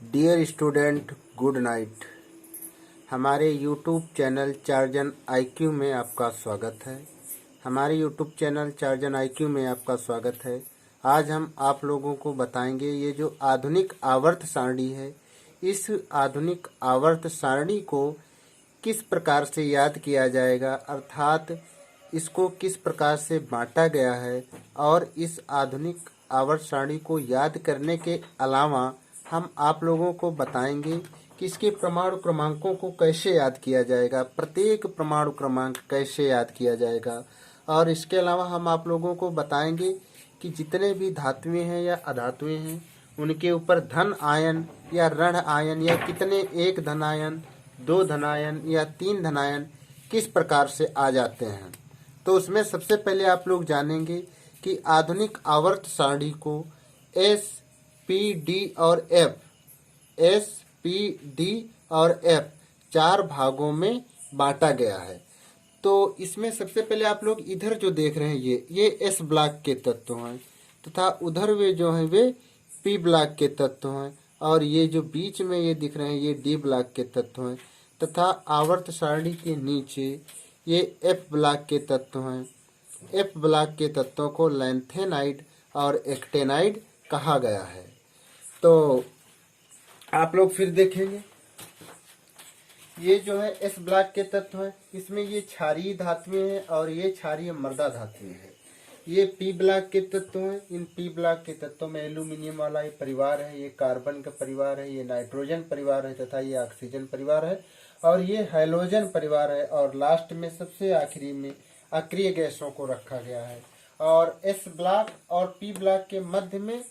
Dear student, good night. हमारे YouTube channel चार्जन IQ में आपका स्वागत है। हमारे यूट्यूब चैनल चार्जन आईक्यू में आपका स्वागत है। आज हम आप लोगों को बताएंगे ये जो आधुनिक आवर्त सारणी है, इस आधुनिक आवर्त सारणी को किस प्रकार से याद किया जाएगा, अर्थात इसको किस प्रकार से बांटा गया है। और इस आधुनिक आवर्त सारणी को याद करने के अलावा हम आप लोगों को बताएंगे कि इसके परमाणु क्रमांकों को कैसे याद किया जाएगा, प्रत्येक परमाणु क्रमांक कैसे याद किया जाएगा। और इसके अलावा हम आप लोगों को बताएंगे कि जितने भी धातुएं हैं या अधातुएं हैं, उनके ऊपर धन आयन या ऋण आयन या कितने एक धन आयन, दो धन आयन या तीन धन आयन किस प्रकार से आ जाते हैं। तो उसमें सबसे पहले आप लोग जानेंगे कि आधुनिक आवर्त सारणी को एस पी डी और एफ चार भागों में बांटा गया है। तो इसमें सबसे पहले आप लोग इधर जो देख रहे हैं ये एस ब्लॉक के तत्व हैं, तथा उधर वे जो हैं वे पी ब्लॉक के तत्व हैं, और ये जो बीच में ये दिख रहे हैं ये डी ब्लॉक के तत्व हैं, तथा आवर्त सारणी के नीचे ये एफ ब्लॉक के तत्व हैं। एफ ब्लॉक के तत्वों को लैंथेनाइड और एक्टेनाइड कहा गया है। तो आप लोग फिर देखेंगे ये जो है एस ब्लॉक के तत्व है, इसमें ये क्षारीय धातुएं हैं और ये क्षारीय मृदा धातुएं हैं। ये पी ब्लॉक के तत्व हैं। इन पी ब्लॉक के तत्वों में एल्यूमिनियम वाला ये परिवार है, ये कार्बन का परिवार है, ये नाइट्रोजन परिवार है तथा ये ऑक्सीजन परिवार है, और ये हैलोजन परिवार है। और लास्ट में सबसे आखिरी में अक्रिय गैसों को रखा गया है। और एस ब्लॉक और पी ब्लॉक के मध्य में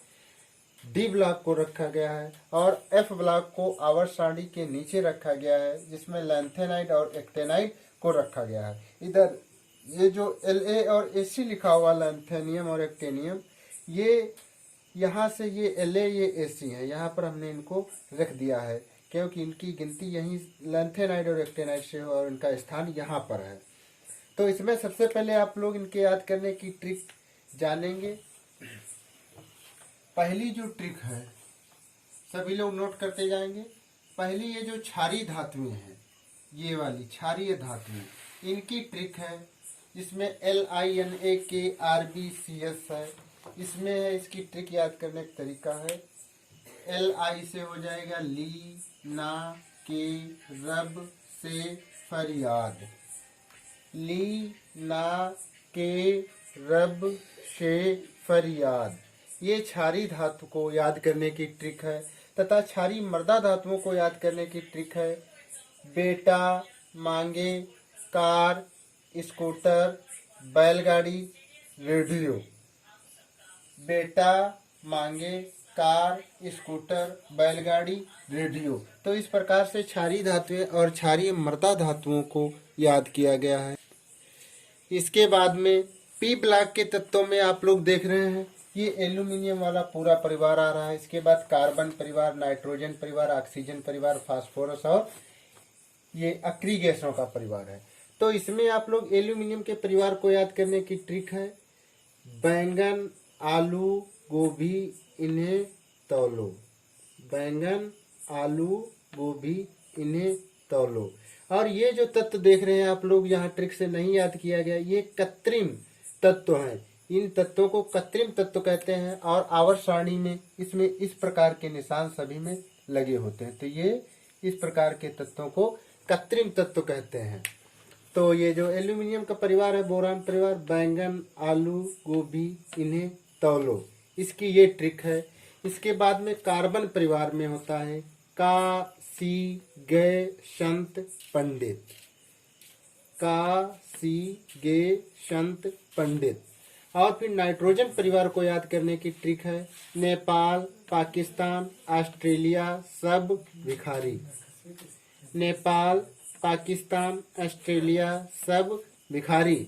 डी ब्लॉक को रखा गया है, और एफ ब्लॉक को आवर्त सारणी के नीचे रखा गया है, जिसमें लैंथेनाइड और एक्टेनाइड को रखा गया है। इधर ये जो La और Ac लिखा हुआ लैंथेनियम और एक्टेनियम, ये यहाँ से ये La ये Ac है, यहाँ पर हमने इनको रख दिया है क्योंकि इनकी गिनती यहीं लैंथेनाइड और एक्टेनाइड से हो और इनका स्थान यहाँ पर है। तो इसमें सबसे पहले आप लोग इनके याद करने की ट्रिक जानेंगे। पहली जो ट्रिक है सभी लोग नोट करते जाएंगे। पहली ये जो क्षारीय धातुएं हैं, ये वाली क्षारीय धातुएं, इनकी ट्रिक है। इसमें LINAKRBCS है, इसमें है इसकी ट्रिक याद करने का तरीका है। LI से हो जाएगा ली ना के रब से फरियाद, ली ना के रब से फरियाद, ये क्षारीय धातु को याद करने की ट्रिक है। तथा क्षारीय मृदा धातुओं को याद करने की ट्रिक है। बेटा मांगे कार, स्कूटर, बैलगाड़ी, रेडियो। बेटा मांगे कार, स्कूटर, बैलगाड़ी, रेडियो। तो इस प्रकार से क्षारीय धातुएं और क्षारीय मृदा धातुओं को याद किया गया है। इसके बाद में पी ब्लॉक के तत्वों में आप लोग देख रहे हैं ये एल्यूमिनियम वाला पूरा परिवार आ रहा है। इसके बाद कार्बन परिवार, नाइट्रोजन परिवार, ऑक्सीजन परिवार, फास्फोरस और ये अक्रिय गैसों का परिवार है। तो इसमें आप लोग एल्यूमिनियम के परिवार को याद करने की ट्रिक है। बैंगन, आलू, गोभी इन्हें तौलो, बैंगन, आलू, गोभी इन्हें तौलो। और ये जो तत्व देख रहे हैं आप लोग, यहाँ ट्रिक से नहीं याद किया गया, ये कृत्रिम तत्व हैं। इन तत्वों को कृत्रिम तत्व कहते हैं, और आवर्त सारणी में इसमें इस प्रकार के निशान सभी में लगे होते हैं। तो ये इस प्रकार के तत्वों को कृत्रिम तत्व कहते हैं। तो ये जो एल्यूमिनियम का परिवार है, बोरान परिवार, बैंगन, आलू, गोभी इन्हें तौलो, इसकी ये ट्रिक है। इसके बाद में कार्बन परिवार में होता है का सी गे संत पंडित, का सी गे संत पंडित। और फिर नाइट्रोजन परिवार को याद करने की ट्रिक है। नेपाल, पाकिस्तान, ऑस्ट्रेलिया सब भिखारी, नेपाल, पाकिस्तान, ऑस्ट्रेलिया सब भिखारी।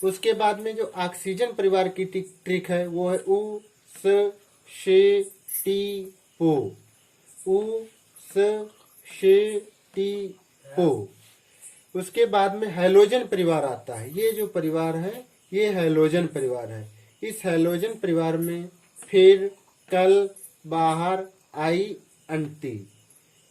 उसके बाद में जो ऑक्सीजन परिवार की ट्रिक है वो है उ स शे टी पो, उ स शे टी पो। उसके बाद में हैलोजन परिवार आता है। ये जो परिवार है ये हैलोजन परिवार है। इस हैलोजन परिवार में फिर, कल, बाहर, आई, अंटी,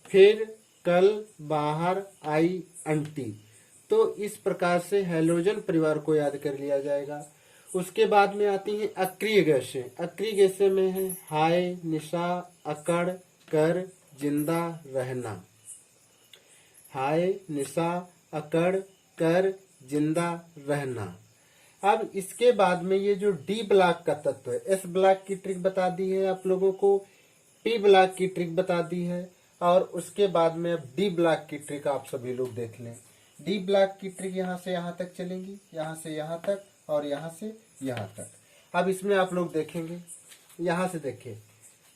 फिर कल बाहर आई अंटी। तो इस प्रकार से हैलोजन परिवार को याद कर लिया जाएगा। उसके बाद में आती हैं अक्रिय गैसें। अक्रिय गैसें में है हाय, निशा, अकड़, कर, जिंदा रहना। हाय, निशा, अकड़, कर, जिंदा रहना। अब इसके बाद में ये जो डी ब्लॉक का तत्व है, एस ब्लॉक की ट्रिक बता दी है आप लोगों को, पी ब्लॉक की ट्रिक बता दी है, और उसके बाद में अब डी ब्लॉक की ट्रिक आप सभी लोग देख लें। डी ब्लॉक की ट्रिक यहाँ से यहाँ तक चलेंगी, यहाँ से यहाँ तक और यहाँ से यहाँ तक। अब इसमें आप लोग देखेंगे, यहाँ से देखिए,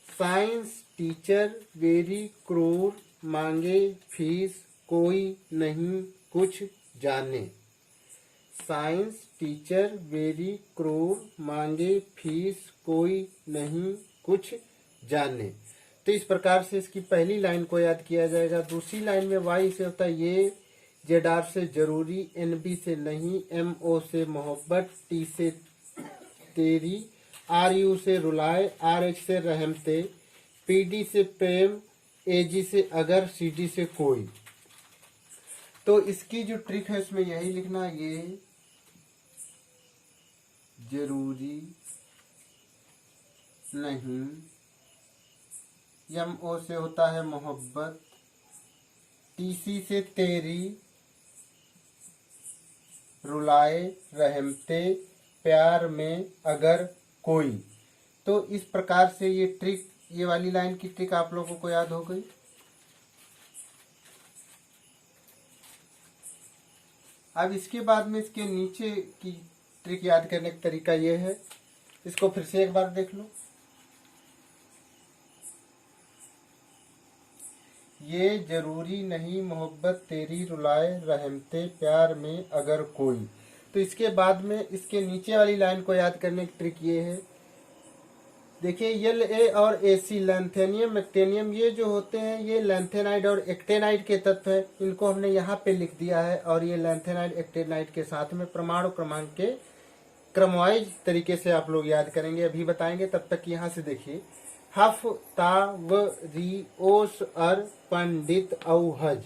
साइंस टीचर वेरी क्रूर, मांगे फीस कोई नहीं कुछ जाने। साइंस टीचर वेरी क्रूर, मांगे फीस कोई नहीं कुछ जाने। तो इस प्रकार से इसकी पहली लाइन को याद किया जाएगा। दूसरी लाइन में वाई से होता है ये, जेड आर से जरूरी, एन बी से नहीं, एम ओ से मोहब्बत, टी से तेरी, आर यू से रुलाए, आर एच से रहमते, पी डी से प्रेम, ए जी से अगर, सी डी से कोई। तो इसकी जो ट्रिक है इसमें यही लिखना, ये जरूरी नहीं, एम ओ से होता है मोहब्बत, टी सी से तेरी, रुलाए रहमते, प्यार में अगर कोई। तो इस प्रकार से ये ट्रिक, ये वाली लाइन की ट्रिक आप लोगों को याद हो गई। अब इसके बाद में इसके नीचे की ट्रिक याद करने का तरीका ये है, इसको फिर से एक बार देख लो। ये जरूरी नहीं मोहब्बत तेरी, रुलाए रहमते, प्यार में अगर कोई। तो इसके बाद में इसके नीचे वाली लाइन को याद करने की ट्रिक ये है, देखिए एल ए और ए सी, लैंथेनियम एक्टेनियम, ये जो होते हैं ये लैंथेनाइड और एक्टेनाइड के तत्व हैं। इनको हमने यहाँ पे लिख दिया है, और ये लैंथेनाइड एक्टेनाइड के साथ में परमाणु क्रमांक के क्रमवाइज तरीके से आप लोग याद करेंगे, अभी बताएंगे। तब तक यहाँ से देखिए, हफ ता व री ओस अर पंडित औहज,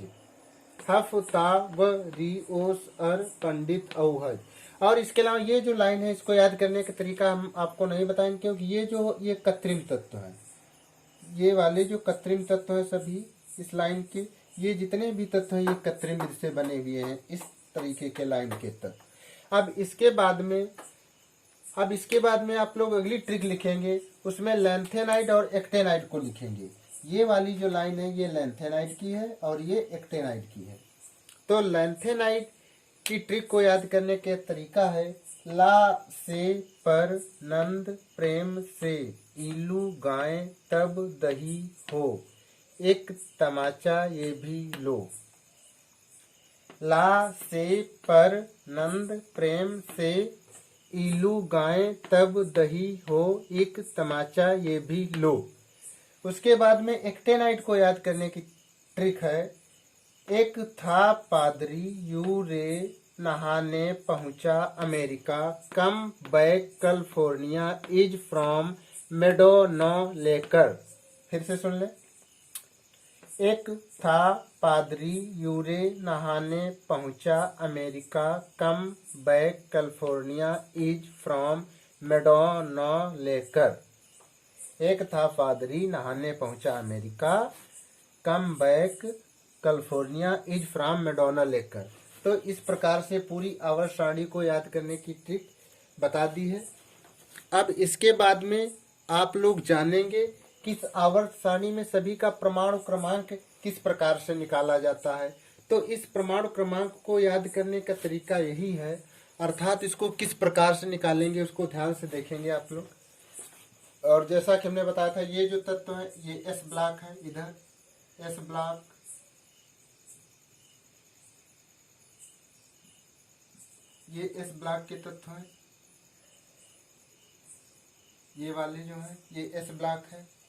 हफ ता व री ओस अर पंडित औहज। और इसके अलावा ये जो लाइन है इसको याद करने का तरीका हम आपको नहीं बताएंगे, क्योंकि ये कृत्रिम तत्व है। ये वाले जो कृत्रिम तत्व है सभी इस लाइन के, ये जितने भी तत्व हैं ये कृत्रिम से बने हुए हैं, इस तरीके के लाइन के तत्व। अब इसके बाद में आप लोग अगली ट्रिक लिखेंगे, उसमें लैंथेनाइड और एक्टेनाइड को लिखेंगे। ये वाली जो लाइन है ये लैंथेनाइड की है और ये एक्टेनाइड की है। तो लैंथेनाइड की ट्रिक को याद करने के तरीका है, ला से पर नंद प्रेम से, इलू गाय तब दही हो, एक तमाचा ये भी लो। ला से पर नंद प्रेम से, इलू गाय तब दही हो, एक तमाचा ये भी लो। उसके बाद में एक्टेनाइड को याद करने की ट्रिक है, एक था पादरी यू रे, नहाने पहुंचा America, come back California, is from Madonna लेकर। फिर से सुन ले, एक था पादरी यूरे, नहाने पहुंचा America, come back California, is from Madonna लेकर। एक था पादरी नहाने पहुंचा America, come back California, is from Madonna लेकर। तो इस प्रकार से पूरी आवर्त सारणी को याद करने की ट्रिक बता दी है। अब इसके बाद में आप लोग जानेंगे कि इस आवर्त सारणी में सभी का परमाणु क्रमांक किस प्रकार से निकाला जाता है। तो इस परमाणु क्रमांक को याद करने का तरीका यही है, अर्थात इसको किस प्रकार से निकालेंगे उसको ध्यान से देखेंगे आप लोग। और जैसा कि हमने बताया था, ये जो तत्व है ये एस ब्लॉक है, इधर एस ब्लॉक, ये एस ब्लॉक के तत्व हैं। ये वाले जो है ये एस ब्लॉक है,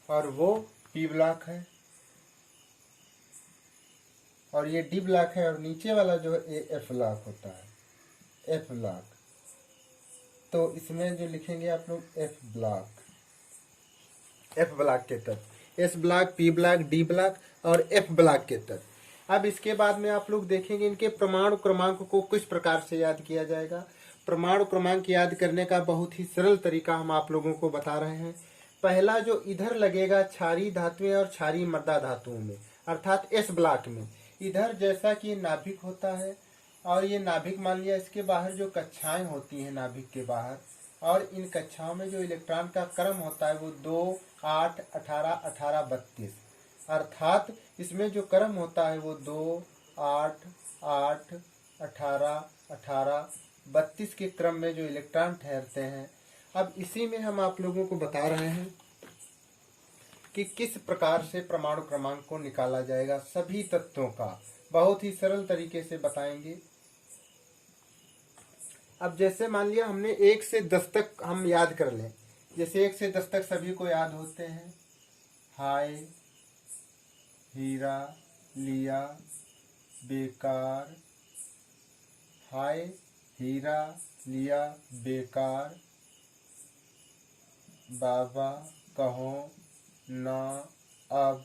और वो पी ब्लॉक है, और ये डी ब्लॉक है, और नीचे वाला जो है ये एफ ब्लॉक होता है, एफ ब्लॉक। तो इसमें जो लिखेंगे आप लोग एफ ब्लॉक। एफ ब्लॉक के तत्व, S block, P block, D block और एफ ब्लॉक के तत्व। अब इसके बाद में आप लोग देखेंगे इनके परमाणु क्रमांक को किस प्रकार से याद किया जाएगा। परमाणु क्रमांक याद करने का बहुत ही सरल तरीका हम आप लोगों को बता रहे हैं। पहला जो इधर लगेगा क्षारीय धातुएं और क्षारीय मृदा धातुओं में, अर्थात एस ब्लॉक में, इधर जैसा कि नाभिक होता है और ये नाभिक मान लिया, इसके बाहर जो कक्षाएं होती हैं नाभिक के बाहर, और इन कक्षाओं में जो इलेक्ट्रॉन का क्रम होता है वो 2, 8, 18, 18, 32, अर्थात इसमें जो क्रम होता है वो 2, 8, 8, 18, 18, 32 के क्रम में जो इलेक्ट्रॉन ठहरते हैं। अब इसी में हम आप लोगों को बता रहे हैं कि किस प्रकार से परमाणु क्रमांक को निकाला जाएगा। सभी तत्वों का बहुत ही सरल तरीके से बताएंगे। अब जैसे मान लिया हमने 1 से 10 तक हम याद कर लें, जैसे 1 से 10 तक सभी को याद होते हैं। हाय, हीरा, लिया, बेकार, हाय, हीरा, लिया, बेकार, बाबा, कहो, ना, अब,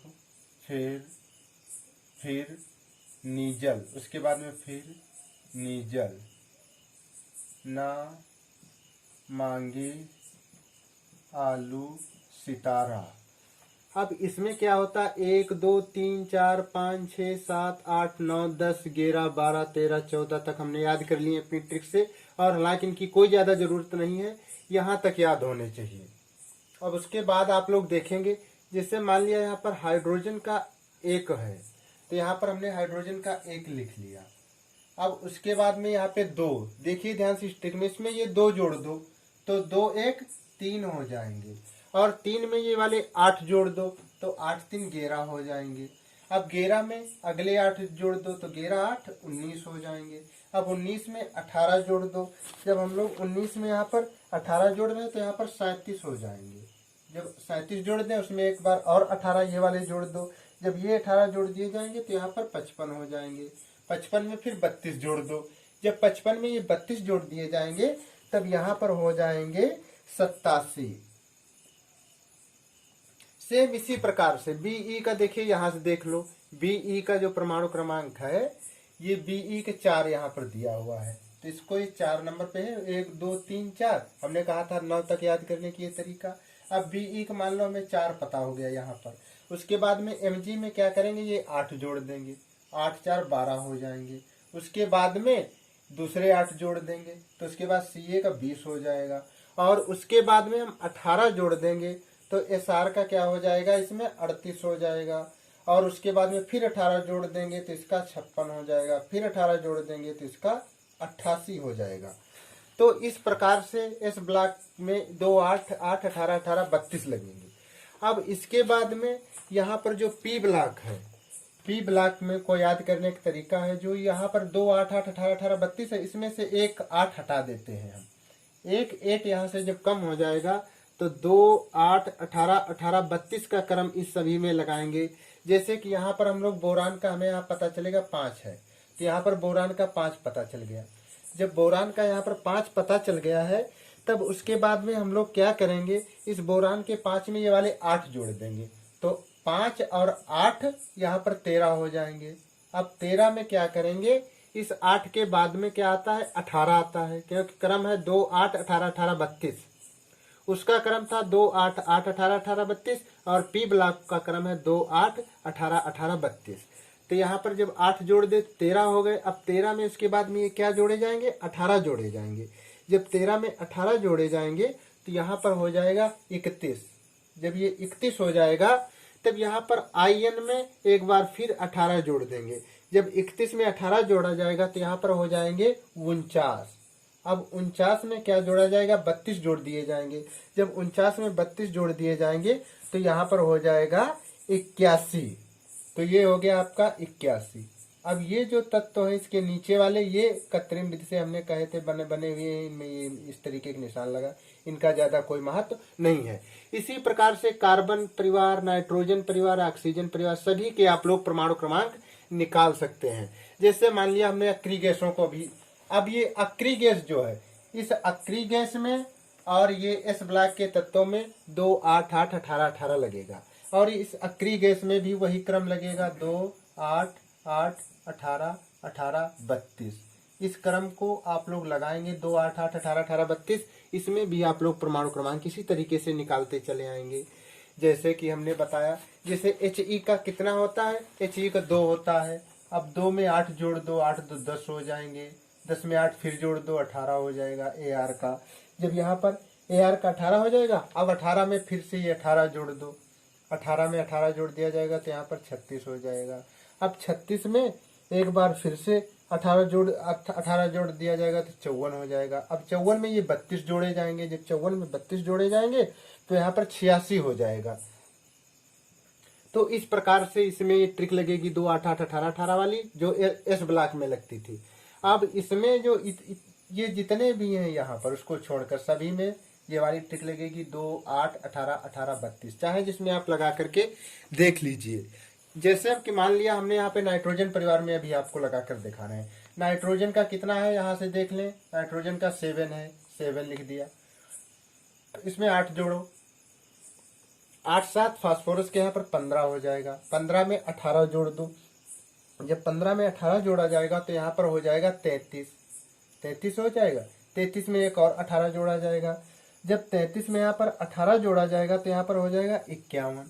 फिर, नीजल, उसके बाद में फिर नीजल, ना, मांगे, आलू, सितारा। अब इसमें क्या होता है, 1, 2, 3, 4, 5, 6, 7, 8, 9, 10, 11, 12, 13, 14 तक हमने याद कर लिए अपनी ट्रिक से, और हालांकि इनकी कोई ज्यादा जरूरत नहीं है, यहाँ तक याद होने चाहिए। अब उसके बाद आप लोग देखेंगे, जैसे मान लिया यहाँ पर हाइड्रोजन का 1 है, तो यहाँ पर हमने हाइड्रोजन का 1 लिख लिया। अब उसके बाद में यहाँ पे 2, देखिए ध्यान से इस ट्रिक में, इसमें ये 2 जोड़ दो तो 2, 1, 3 हो जाएंगे, और 3 में ये वाले 8 जोड़ दो तो 8, 3, 11 हो जाएंगे। अब 11 में अगले 8 जोड़ दो तो 11, 8, 19 हो जाएंगे। अब 19 में 18 जोड़ दो, जब हम लोग 19 में यहाँ पर 18 जोड़ रहे हैं तो यहाँ पर 37 हो जाएंगे। जब 37 जोड़ दें उसमें एक बार और 18 ये वाले जोड़ दो, जब ये 18 जोड़ दिए जाएंगे तो यहाँ पर 55 हो जाएंगे। 55 में फिर 32 जोड़ दो, जब 55 में ये 32 जोड़ दिए जाएंगे तब यहाँ पर हो जाएंगे 87। सेम इसी प्रकार से बीई का देखिए, यहाँ से देख लो, बीई का जो परमाणु क्रमांक है ये बीई के 4 यहाँ पर दिया हुआ है, तो इसको ये 4 नंबर पे है। 1, 2, 3, 4 हमने कहा था 9 तक याद करने की ये तरीका। अब बीई का मान लो हमें 4 पता हो गया यहाँ पर। उसके बाद में एमजी में क्या करेंगे, ये 8 जोड़ देंगे, 8, 4, 12 हो जाएंगे। उसके बाद में दूसरे 8 जोड़ देंगे तो उसके बाद सीए का 20 हो जाएगा, और उसके बाद में हम 18 जोड़ देंगे तो एसआर का क्या हो जाएगा, इसमें 38 हो जाएगा, और उसके बाद में फिर 18 जोड़ देंगे तो इसका 56 हो जाएगा, फिर 18 जोड़ देंगे तो इसका 88 हो जाएगा। तो इस प्रकार से एस ब्लॉक में 2, 8, 8, 18, 18, 32 लगेंगे। अब इसके बाद में यहाँ पर जो पी ब्लॉक है, पी ब्लॉक में को याद करने का तरीका है, जो यहाँ पर 2, 8, 8, 18, 18, 32 है, इसमें से एक 8 हटा देते हैं हम। एक 8 यहाँ से जब कम हो जाएगा तो 2, 8, 18, 18, 32 का क्रम इस सभी में लगाएंगे। जैसे कि यहाँ पर हम लोग बोरान का हमें यहाँ पता चलेगा 5 है, तो यहाँ पर बोरान का 5 पता चल गया। जब बोरान का यहाँ पर 5 पता चल गया है तब उसके बाद में हम लोग क्या करेंगे, इस बोरान के 5 में ये वाले 8 जोड़ देंगे तो 5 और 8 यहाँ पर 13 हो जाएंगे। अब 13 में क्या करेंगे, इस 8 के बाद में क्या आता है, 18 आता है, क्योंकि क्रम है 2, 8, 18, 18, 32। उसका क्रम था 2, 8, 8, 18, 18, 32, और पी ब्लॉक का क्रम है 2, 8, 18, 18, 32। तो यहाँ पर जब 8 जोड़ दे 13 हो गए। अब 13 में उसके बाद में ये क्या जोड़े जाएंगे, 18 जोड़े जाएंगे। जब 13 में 18 जोड़े जाएंगे तो यहाँ पर हो जाएगा 31। जब ये 31 हो जाएगा तब यहाँ पर आईएन में एक बार फिर 18 जोड़ देंगे। जब 31 में 18 जोड़ा जाएगा तो यहाँ पर हो जाएंगे 49। अब 49 में क्या जोड़ा जाएगा, 32 जोड़ दिए जाएंगे। जब 49 में 32 जोड़ दिए जाएंगे तो यहाँ पर हो जाएगा 81। तो ये हो गया आपका 81। अब ये जो तत्व है इसके नीचे वाले ये कृत्रिम विधि से हमने कहे थे बने हुए, इनमें ये इस तरीके के निशान लगा, इनका ज्यादा कोई महत्व नहीं है। इसी प्रकार से कार्बन परिवार, नाइट्रोजन परिवार, ऑक्सीजन परिवार सभी के आप लोग परमाणु क्रमांक निकाल सकते हैं। जैसे मान लिया हमने अक्रिय गैसों को भी, अब ये अक्रिय गैस जो है, इस अक्रिय गैस में और ये एस ब्लॉक के तत्वों में 2, 8, 8, 18, 18 लगेगा। और इस अक्री गैस में भी वही क्रम लगेगा, 2, 8, 8, 18, 18, 32। इस क्रम को आप लोग लगाएंगे, 2, 8, 8, 18, 18, 32। इसमें भी आप लोग परमाणु क्रमांक इसी तरीके से निकालते चले आएंगे जैसे कि हमने बताया। जैसे HE का कितना होता है, HE का 2 होता है। अब 2 में 8 जोड़ दो, 8 2 10 हो जाएंगे, 10 में 8 फिर जोड़ दो, 18 हो जाएगा AR का। जब यहाँ पर AR का 18 हो जाएगा, अब 18 में फिर से ये 18 जोड़ दो, 18 में 18 जोड़ दिया जाएगा तो यहाँ पर 36 हो जाएगा। अब 36 में एक बार फिर से 18 जोड़ दिया जाएगा तो 54 हो जाएगा। अब 54 में ये 32 जोड़े जाएंगे, जब 54 में 32 जोड़े जाएंगे तो यहाँ पर 86 हो जाएगा। तो इस प्रकार से इसमें ये ट्रिक लगेगी 2, 8, 8, 18, 18 वाली, जो एस ब्लॉक में लगती थी। अब इसमें जो ये जितने भी हैं यहाँ पर उसको छोड़कर सभी में ये वाली ट्रिक लगेगी 2, 8, 18, 18, 32, चाहे जिसमें आप लगा करके देख लीजिए। जैसे अब कि मान लिया हमने यहाँ पे नाइट्रोजन परिवार में अभी आपको लगा कर दिखा रहे हैं। नाइट्रोजन का कितना है यहाँ से देख लें, नाइट्रोजन का 7 है, 7 लिख दिया। इसमें 8 जोड़ो, 8, 7 फास्फोरस के यहाँ पर 15 हो जाएगा। 15 में 18 जोड़ दो, जब 15 में 18 जोड़ा जाएगा तो यहाँ पर हो जाएगा 33 हो जाएगा। 33 में एक और 18 जोड़ा जाएगा, जब 33 में यहाँ पर 18 जोड़ा जाएगा तो यहाँ पर हो जाएगा 51।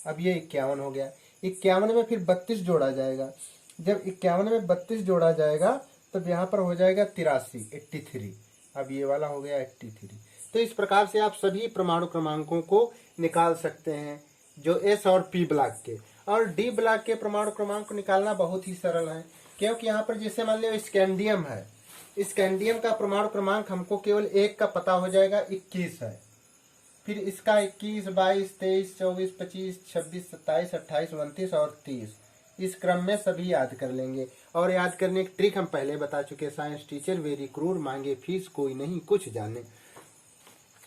अब ये 51 हो गया। 51 में फिर 32 जोड़ा जाएगा, जब 51 में 32 जोड़ा जाएगा तब यहाँ पर हो जाएगा 83। अब ये वाला हो गया 83। तो इस प्रकार से आप सभी परमाणु क्रमांकों को निकाल सकते हैं, जो एस और पी ब्लॉक के। और डी ब्लॉक के परमाणु क्रमांक को निकालना बहुत ही सरल है, क्योंकि यहाँ पर जैसे मान लो स्कैंडियम है, स्कैंडियम का परमाणु क्रमांक हमको केवल एक का पता हो जाएगा, 21 है। फिर इसका 21, 22, 23, 24, 25, 26, 27, 28, 29 और 30, इस क्रम में सभी याद कर लेंगे। और याद करने की ट्रिक हम पहले बता चुके, साइंस टीचर वेरी क्रूर, मांगे फीस कोई नहीं कुछ जाने।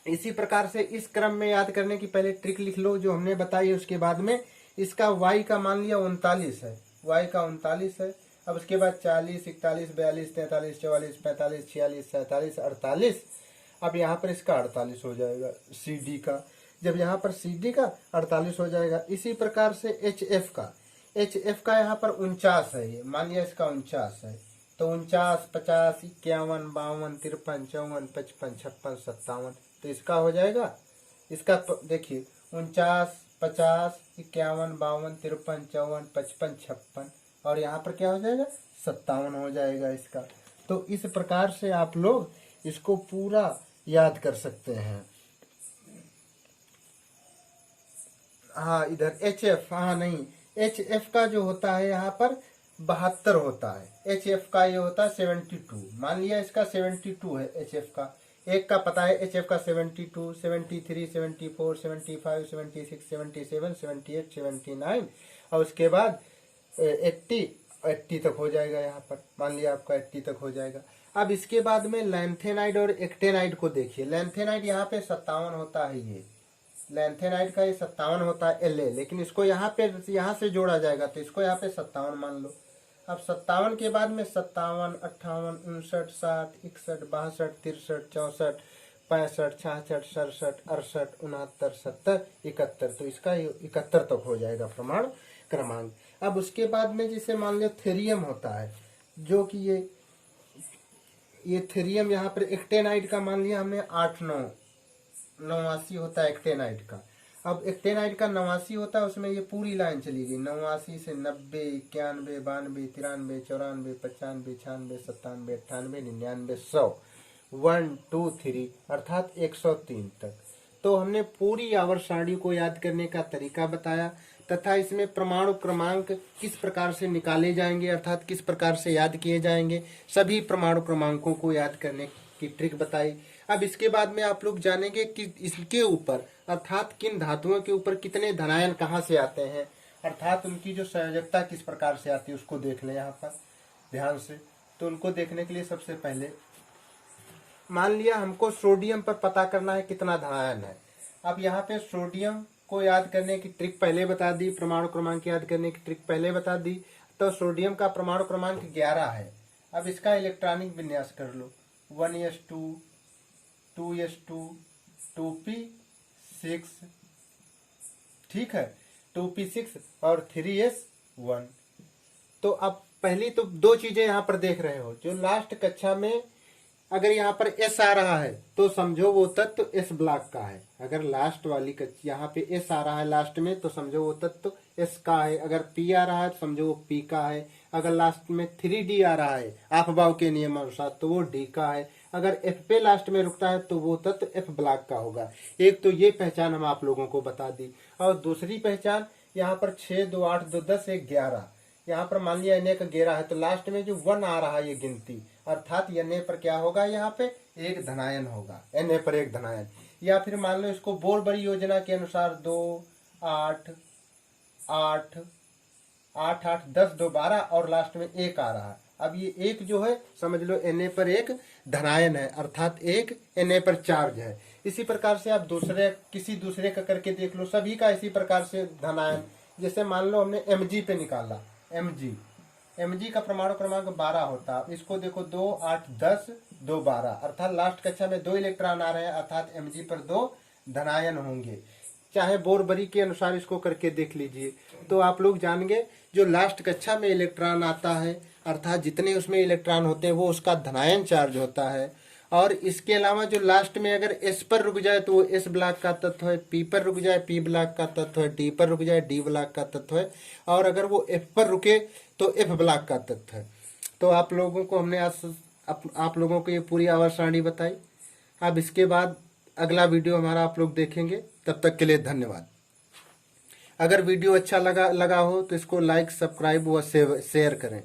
इसी प्रकार से इस क्रम में याद करने की पहले ट्रिक लिख लो जो हमने बताई। उसके बाद में इसका y का मान लिया 39 है, y का 39 है। अब उसके बाद 40, 41, 42, 43, 44, 45, 46, 47, 48। अब यहाँ पर इसका 48 हो जाएगा CD का। जब यहाँ पर CD का 48 हो जाएगा, इसी प्रकार से HF का यहाँ पर 49 है। ये मान लिया इसका 49 है, तो 49, 50, 51, 52, 53, 54, 55, 56, 57, तो इसका हो जाएगा। इसका देखिए 49, 50, 51, 52, 53, 54, 55, 56 और यहाँ पर क्या हो जाएगा 57 हो जाएगा इसका। तो इस प्रकार से आप लोग इसको पूरा याद कर सकते हैं। हाँ इधर HF, हाँ नहीं, HF का जो होता है यहाँ पर 72 होता है। HF का ये होता है 72। मान लिया इसका 72 है HF का, एक का पता है HF का 72, 73, 74, 75, 76, 77, 78, 79 और उसके बाद 80 तक हो जाएगा। यहाँ पर मान लिया आपका 80 तक हो जाएगा। अब इसके बाद में लैंथेनाइड और एक्टेनाइड को देखिए। लैंथेनाइड यहाँ पे 57 होता है, ये लैंथेनाइड का ये 57 होता है La, लेकिन इसको यहाँ से जोड़ा जाएगा तो इसको यहाँ पे 57 मान लो। अब 57 के बाद में 57, 58, 59, 60, 61, 62, 63, 64, 65, 66, 67, 68, 69, 70, 71, तो इसका 71 तक हो जाएगा परमाणु क्रमांक। अब उसके बाद में जैसे मान लो थेरियम होता है, जो कि ये थेरियम यहाँ पर एक्टेनाइड का मान लिया हमने 8, 9, 89 होता है एक्टेनाइड का। अब एक्टेनाइड का 89 होता है, उसमें ये पूरी लाइन चली गई 89 से 90, 91, 92, 93, 94, 95, 96, 97, 98, 99, 100, 1, 2, 3 अर्थात 103 तक। तो हमने पूरी आवर्त सारणी को याद करने का तरीका बताया तथा इसमें परमाणु क्रमांक किस प्रकार से निकाले जाएंगे अर्थात किस प्रकार से याद किए जाएंगे, सभी परमाणु क्रमांकों को याद करने की ट्रिक बताई। अब इसके बाद में आप लोग जानेंगे कि इसके ऊपर अर्थात किन धातुओं के ऊपर कितने धनायन कहाँ से आते हैं, अर्थात उनकी जो संयोजकता किस प्रकार से आती है उसको देख लें यहाँ पर ध्यान से। तो उनको देखने के लिए सबसे पहले मान लिया हमको सोडियम पर पता करना है कितना धनायन है। अब यहाँ पे सोडियम को याद करने की ट्रिक पहले बता दी, परमाणु क्रमांक याद करने की ट्रिक पहले बता दी। तो सोडियम का परमाणु क्रमांक 11 है। अब इसका इलेक्ट्रॉनिक विन्यास कर लो, 1s2, 2s2, 2p6, ठीक है, 2p6 और 3s1। तो अब पहली तो दो चीजें यहाँ पर देख रहे हो, जो लास्ट कक्षा में अगर यहाँ पर एस आ रहा है तो समझो वो तत्व एस ब्लॉक का है। अगर लास्ट वाली यहाँ पे एस आ रहा है लास्ट में तो समझो वो तत्व एस का है। अगर पी आ रहा है तो समझो वो पी का है। अगर लास्ट में 3d आ रहा है अफबाव के नियम अनुसार तो वो डी का है। अगर एफ पे लास्ट में रुकता है तो वो तत्व एफ ब्लॉक का होगा। एक तो ये पहचान हम आप लोगों को बता दी, और दूसरी पहचान यहाँ पर 6 2 8 2 10 1 11, यहाँ पर मान लिया Na का 11 है तो लास्ट में जो 1 आ रहा है ये गिनती, अर्थात Na पर क्या होगा, यहाँ पे एक धनायन होगा, Na पर एक धनायन। या फिर मान लो इसको बोर बड़ी योजना के अनुसार 2 8 8 8 8 10 2 12 और लास्ट में 1 आ रहा है। अब ये एक जो है समझ लो Na पर एक धनायन है, अर्थात एक Na पर चार्ज है। इसी प्रकार से आप किसी दूसरे का करके देख लो, सभी का इसी प्रकार से धनायन। जैसे मान लो हमने Mg पे निकाला, Mg का परमाणु क्रमांक 12 होता है। इसको देखो 2 8 10 2 12, अर्थात लास्ट कक्षा में 2 इलेक्ट्रॉन आ रहे हैं, अर्थात Mg पर 2 धनायन होंगे। चाहे बोरबरी के अनुसार इसको करके देख लीजिए तो आप लोग जानेंगे जो लास्ट कक्षा में इलेक्ट्रॉन आता है, अर्थात जितने उसमें इलेक्ट्रॉन होते हैं वो उसका धनायन चार्ज होता है। और इसके अलावा जो लास्ट में अगर एस पर रुक जाए तो वो एस ब्लॉक का तत्व है, पी पर रुक जाए पी ब्लॉक का तत्व है, डी पर रुक जाए डी ब्लॉक का तत्व है, और अगर वो एफ पर रुके तो एफ ब्लॉक का तत्व है। तो आप लोगों को हमने आज आप लोगों को ये पूरी आवर्त सारणी बताई। अब इसके बाद अगला वीडियो हमारा आप लोग देखेंगे। तब तक के लिए धन्यवाद। अगर वीडियो अच्छा लगा हो तो इसको लाइक सब्सक्राइब व शेयर करें।